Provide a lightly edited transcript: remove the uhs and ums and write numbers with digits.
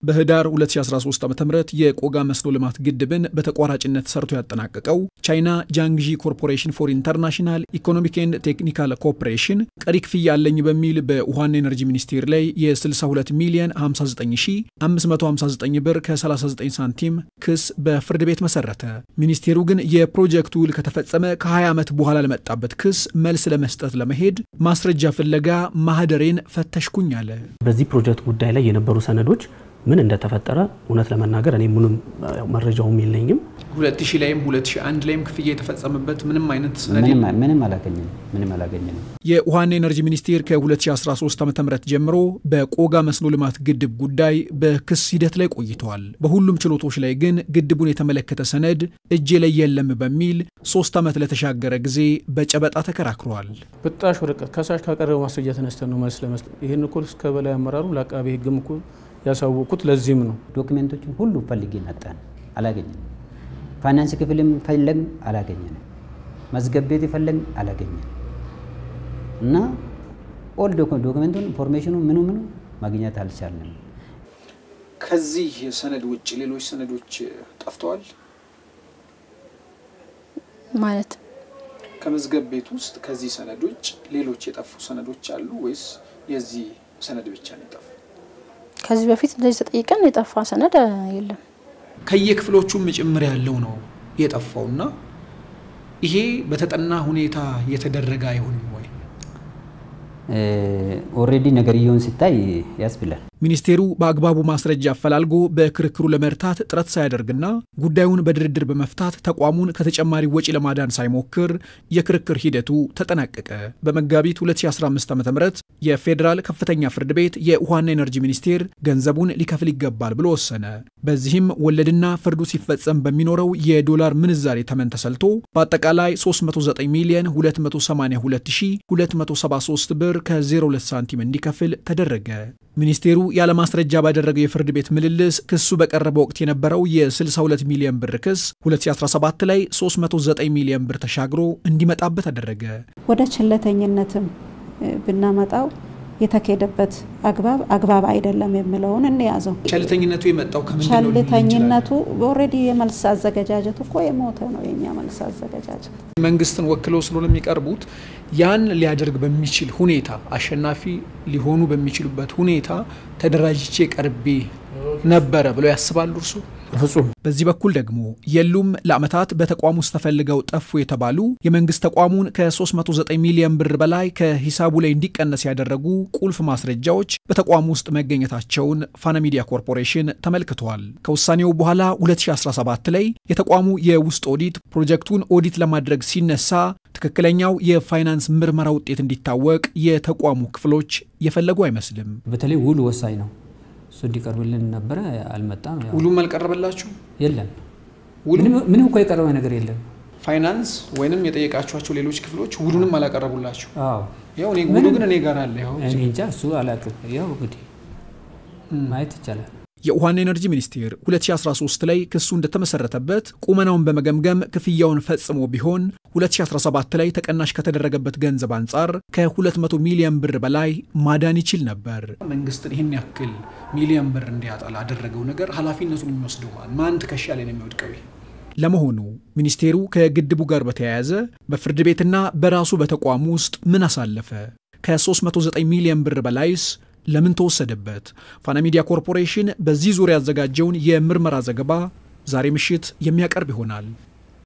በህዳር 2013 ዓ.ም የቆጋ መስኖ ልማት ግድብን በተቋራጭነት ሰርቶ ያጠናቀቀው ቻይና ጃንግጂ ኮርፖሬሽን ፎር ኢንተርናሽናል ኢኮኖሚክ ኤንድ ቴክኒካል ኮኦፕሬሽን ቀሪ ክፍያ አለኝ በሚል በውሃና ኤነርጂ ሚኒስቴር ላይ የ62 ሚሊዮን 59559 ብር ከ39 ሳንቲም ክስ በፍርድ ቤት መሰረተ። ሚኒስቴሩ ግን የፕሮጀክቱ ውል ከተፈጸመ ከ20 ዓመት በኋላ ለመጣበት ክስ መልስ ለመስጠት ለመሄድ ማስረጃ ፍለጋ ማህደሬን ፈተሽኩኝ አለ። በዚህ ፕሮጀክት ጉዳይ ላይ የነበሩ ሰነዶች ምን እንደተፈጠረ እውነት ለመናገር እኔ ምንም መረጃውም የለኝም። 2000 ላይም 2001 ላይም ክፍያ የተፈጸመበት ምንም አይነት ሰነድ ምንም አላገኘንም። የውሃና ኤነርጂ ሚኒስቴር ከ2013 ዓ.ም ጀምሮ በቆጋ መስኖ ልማት ግድብ ጉዳይ በክስ ሂደት ላይ ቆይቷል። በሁሉም ችሎቶች ላይ ግን ግድቡን የተመለከተ ሰነድ እጄ ላይ የለም በሚል 3 ዓመት ለተሻገረ ጊዜ በጨበጣ ተከራክሯል። በጣሽ ወረቀት ከሳሽ ካቀረበው ማስረጃ ተነስተን ነው መልስ ለመስጠት ይሄን እኮ እስከ በላይ አመራሩ ለአቃቤ ሕግም እኮ ያሳወቁት ለዚህም ነው። ዶክመንቶችን ሁሉ ፈልጌ መጣን አላገኘንም። ፋይናንስ ክፍልም ፈለግን አላገኘንም። መዝገብ ቤት ፈለግን አላገኘንም። እና ኦል ዶክመንቱን ኢንፎርሜሽኑ ምኑ ማግኘት አልቻልንም። ከዚህ ሰነድ ውጭ ሌሎች ሰነዶች ጠፍተዋል ማለት ከመዝገብ ቤት ውስጥ ከዚህ ሰነድ ውጭ ሌሎች የጠፉ ሰነዶች አሉ ወይስ የዚህ ሰነድ ብቻ ነው የጠፋው? ከዚህ በፊት እንደዚህ ተጠይቀን የጠፋ ሰነድ የለም። ከየክፍሎቹም ጭምር ያለው ነው የጠፋውና ይሄ በተጠና ሁኔታ የተደረገ አይሆንም ወይ? ኦሬዲ ነገርየውን ሲታይ ያስብላል። ሚኒስቴሩ በአግባቡ ማስረጃ አፈላልጎ በክርክሩ ለመርታት ጥረት ሳያደርግና ጉዳዩን በድርድር በመፍታት ተቋሙን ከተጨማሪ ወጪ ለማዳን ሳይሞክር የክርክር ሂደቱ ተጠናቀቀ። በመጋቢት 2015 ዓ.ም የፌደራል ከፍተኛ ፍርድ ቤት የውሃና ኤነርጂ ሚኒስቴር ገንዘቡን ሊከፍል ይገባል ብሎ ወሰነ። በዚህም ወለድና ፍርዱ ሲፈጸም በሚኖረው የዶላር ምንዛሬ ተመን ተሰልቶ በአጠቃላይ 309 ሚሊዮን 282273 ብር ከ02 ሳንቲም እንዲከፍል ተደረገ። ሚኒስቴሩ ያለ ማስረጃ ባደረገው የፍርድ ቤት ምልልስ ክሱ በቀረበ ወቅት የነበረው የ62 ሚሊዮን ብር ክስ 2017 ላይ 309 ሚሊዮን ብር ተሻግሮ እንዲመጣበት አደረገ። ወደ ቸልተኝነትም ብናመጣው የተከደበት አግባብ አይደለም የሚለውን እንያዘው። ቸልተኝነቱ የመጣው ከመንገዱ ቸልተኝነቱ ኦሬዲ የመልስ አዘገጃጀቱ እኮ የሞተ ነው። የኛ መልስ አዘገጃጀት መንግስትን ወክለው ስለሆነ የሚቀርቡት ያን ሊያደርግ በሚችል ሁኔታ አሸናፊ ሊሆኑ በሚችሉበት ሁኔታ ተደራጅቼ ቀርቤ ነበር ብለው ያስባሉ እርሱ? ፍጹም። በዚህ በኩል ደግሞ የሉም ለአመታት በተቋሙ ውስጥ ተፈልገው ጠፉ የተባሉ የመንግስት ተቋሙን ከ309 ሚሊዮን ብር በላይ ከሂሳቡ ላይ እንዲቀነስ ያደረጉ ቁልፍ ማስረጃዎች በተቋሙ ውስጥ መገኘታቸውን ፋና ሚዲያ ኮርፖሬሽን ተመልክቷል። ከውሳኔው በኋላ 2017 ላይ የተቋሙ የውስጥ ኦዲት ፕሮጀክቱን ኦዲት ለማድረግ ሲነሳ ትክክለኛው የፋይናንስ ምርመራ ውጤት እንዲታወቅ የተቋሙ ክፍሎች የፈለጉ አይመስልም። በተለይ ውሉ ወሳኝ ነው። ሱዲ ቀርብልን ነበር አልመጣም። ውሉም አልቀረበላችሁ? የለም። ምንም እኮ የቀረበ ነገር የለም። ፋይናንስ ወይንም የጠየቃችኋቸው ሌሎች ክፍሎች ውሉንም አላቀረቡላችሁ? አዎ። ያው ውሉ ግን እኔ ጋር አለ። ያው እኔ እንጃ እሱ አላቀም። ያው እንግዲህ ማየት ይቻላል። የውሃና ኤነርጂ ሚኒስቴር 2013 ላይ ክሱ እንደተመሰረተበት ቁመናውን በመገምገም ክፍያውን ፈጽሞ ቢሆን 2017 ላይ ተቀናሽ ከተደረገበት ገንዘብ አንጻር ከ200 ሚሊዮን ብር በላይ ማዳን ይችል ነበር። መንግስት ይሄን ያክል ሚሊዮን ብር እንዲያጣላ ያደረገው ነገር ኃላፊነቱን የሚወስደው ማን ትከሻ ላይ ነው የሚወድቀው? ለመሆኑ ሚኒስቴሩ ከግድቡ ጋር በተያያዘ በፍርድ ቤትና በራሱ በተቋሙ ውስጥ ምን አሳለፈ? ከ309 ሚሊዮን ብር በላይስ ለምን ተወሰደበት? ፋና ሚዲያ ኮርፖሬሽን በዚህ ዙሪያ ያዘጋጀውን የምርመራ ዘገባ ዛሬ ምሽት የሚያቀርብ ይሆናል።